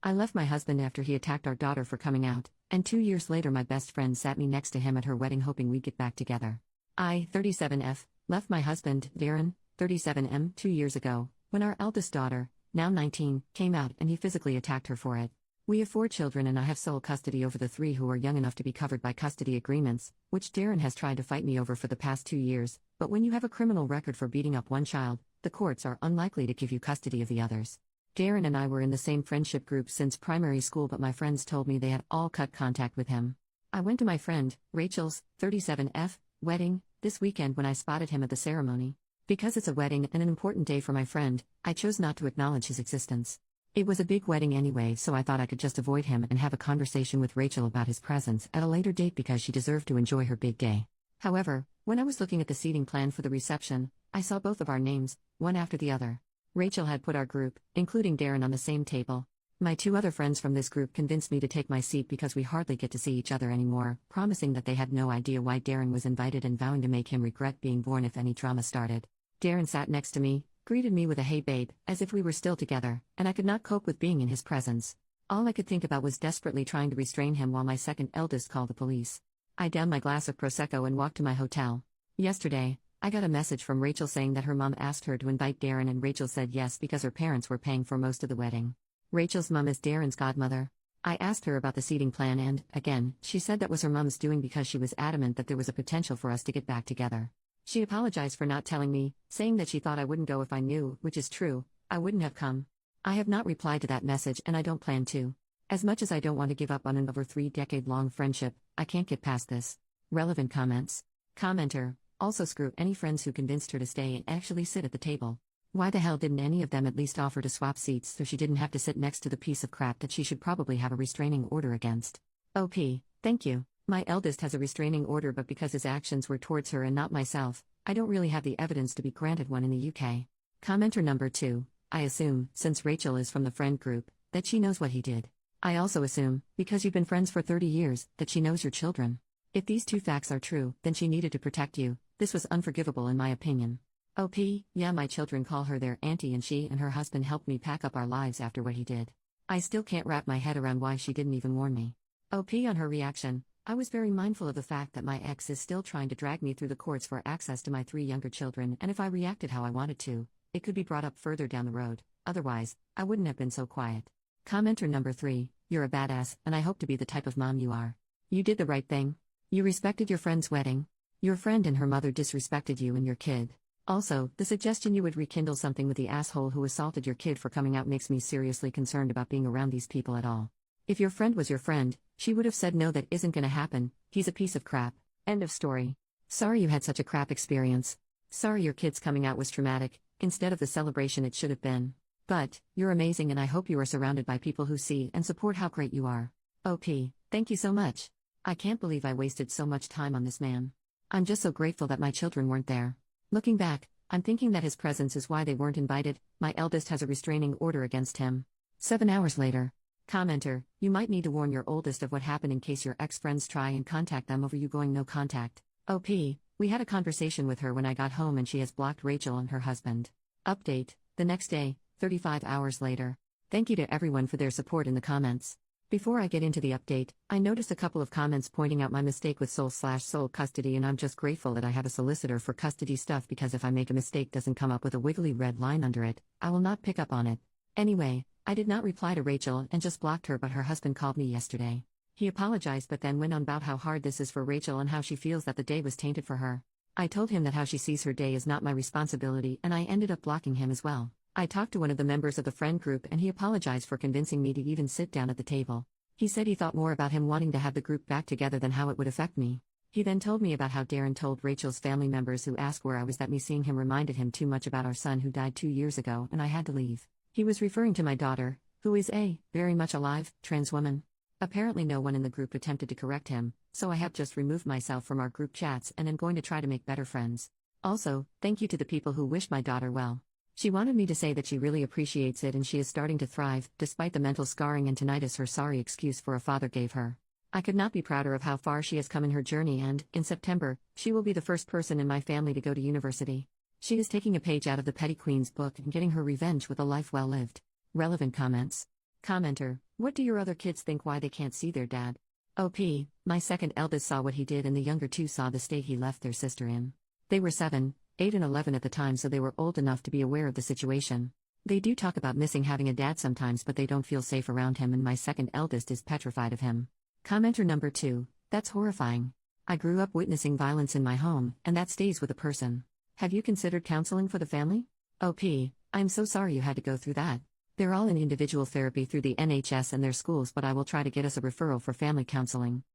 I left my husband after he attacked our daughter for coming out, and 2 years later my best friend sat me next to him at her wedding hoping we'd get back together. I, 37F, left my husband, Darren, 37M, 2 years ago, when our eldest daughter, now 19, came out and he physically attacked her for it. We have 4 children and I have sole custody over the 3 who are young enough to be covered by custody agreements, which Darren has tried to fight me over for the past 2 years, but when you have a criminal record for beating up one child, the courts are unlikely to give you custody of the others. Darren and I were in the same friendship group since primary school, but my friends told me they had all cut contact with him. I went to my friend, Rachel's, 37F, wedding, this weekend when I spotted him at the ceremony. Because it's a wedding and an important day for my friend, I chose not to acknowledge his existence. It was a big wedding anyway, so I thought I could just avoid him and have a conversation with Rachel about his presence at a later date because she deserved to enjoy her big day. However, when I was looking at the seating plan for the reception, I saw both of our names, one after the other. Rachel had put our group, including Darren, on the same table. My 2 other friends from this group convinced me to take my seat because we hardly get to see each other anymore, promising that they had no idea why Darren was invited and vowing to make him regret being born if any drama started. Darren sat next to me, greeted me with a "hey babe," as if we were still together, and I could not cope with being in his presence. All I could think about was desperately trying to restrain him while my second eldest called the police. I downed my glass of Prosecco and walked to my hotel. Yesterday, I got a message from Rachel saying that her mom asked her to invite Darren and Rachel said yes because her parents were paying for most of the wedding. Rachel's mom is Darren's godmother. I asked her about the seating plan and, again, she said that was her mom's doing because she was adamant that there was a potential for us to get back together. She apologized for not telling me, saying that she thought I wouldn't go if I knew, which is true, I wouldn't have come. I have not replied to that message and I don't plan to. As much as I don't want to give up on an over 3-decade-long friendship, I can't get past this. Relevant comments. Commenter. Also screw any friends who convinced her to stay and actually sit at the table. Why the hell didn't any of them at least offer to swap seats so she didn't have to sit next to the piece of crap that she should probably have a restraining order against? OP, thank you. My eldest has a restraining order, but because his actions were towards her and not myself, I don't really have the evidence to be granted one in the UK. Commenter number 2, I assume, since Rachel is from the friend group, that she knows what he did. I also assume, because you've been friends for 30 years, that she knows your children. If these 2 facts are true, then she needed to protect you. This was unforgivable in my opinion. OP, yeah, my children call her their auntie and she and her husband helped me pack up our lives after what he did. I still can't wrap my head around why she didn't even warn me. OP on her reaction, I was very mindful of the fact that my ex is still trying to drag me through the courts for access to my 3 younger children, and if I reacted how I wanted to, it could be brought up further down the road, otherwise, I wouldn't have been so quiet. Commenter number 3, you're a badass, and I hope to be the type of mom you are. You did the right thing. You respected your friend's wedding. Your friend and her mother disrespected you and your kid. Also, the suggestion you would rekindle something with the asshole who assaulted your kid for coming out makes me seriously concerned about being around these people at all. If your friend was your friend, she would have said no, that isn't gonna happen, he's a piece of crap. End of story. Sorry you had such a crap experience. Sorry your kid's coming out was traumatic, instead of the celebration it should have been. But, you're amazing and I hope you are surrounded by people who see and support how great you are. OP, thank you so much. I can't believe I wasted so much time on this man. I'm just so grateful that my children weren't there. Looking back, I'm thinking that his presence is why they weren't invited. My eldest has a restraining order against him. 7 hours later. Commenter, you might need to warn your oldest of what happened in case your ex-friends try and contact them over you going no contact. OP, we had a conversation with her when I got home and she has blocked Rachel and her husband. Update, the next day, 35 hours later. Thank you to everyone for their support in the comments. Before I get into the update, I noticed a couple of comments pointing out my mistake with sole custody, and I'm just grateful that I have a solicitor for custody stuff because if I make a mistake doesn't come up with a wiggly red line under it, I will not pick up on it. Anyway, I did not reply to Rachel and just blocked her, but her husband called me yesterday. He apologized but then went on about how hard this is for Rachel and how she feels that the day was tainted for her. I told him that how she sees her day is not my responsibility and I ended up blocking him as well. I talked to one of the members of the friend group and he apologized for convincing me to even sit down at the table. He said he thought more about him wanting to have the group back together than how it would affect me. He then told me about how Darren told Rachel's family members who asked where I was that me seeing him reminded him too much about our son who died 2 years ago and I had to leave. He was referring to my daughter, who is a, very much alive, trans woman. Apparently no one in the group attempted to correct him, so I have just removed myself from our group chats and am going to try to make better friends. Also, thank you to the people who wished my daughter well. She wanted me to say that she really appreciates it and she is starting to thrive, despite the mental scarring and tinnitus her sorry excuse for a father gave her. I could not be prouder of how far she has come in her journey and, in September, she will be the first person in my family to go to university. She is taking a page out of the Petty Queen's book and getting her revenge with a life well lived. Relevant comments. Commenter, what do your other kids think why they can't see their dad? OP, my second eldest saw what he did and the younger two saw the state he left their sister in. They were 7, 8 and 11 at the time, so they were old enough to be aware of the situation. They do talk about missing having a dad sometimes, but they don't feel safe around him, and my second eldest is petrified of him. Commenter number 2, that's horrifying. I grew up witnessing violence in my home, and that stays with a person. Have you considered counseling for the family? OP, I'm so sorry you had to go through that. They're all in individual therapy through the NHS and their schools, but I will try to get us a referral for family counseling.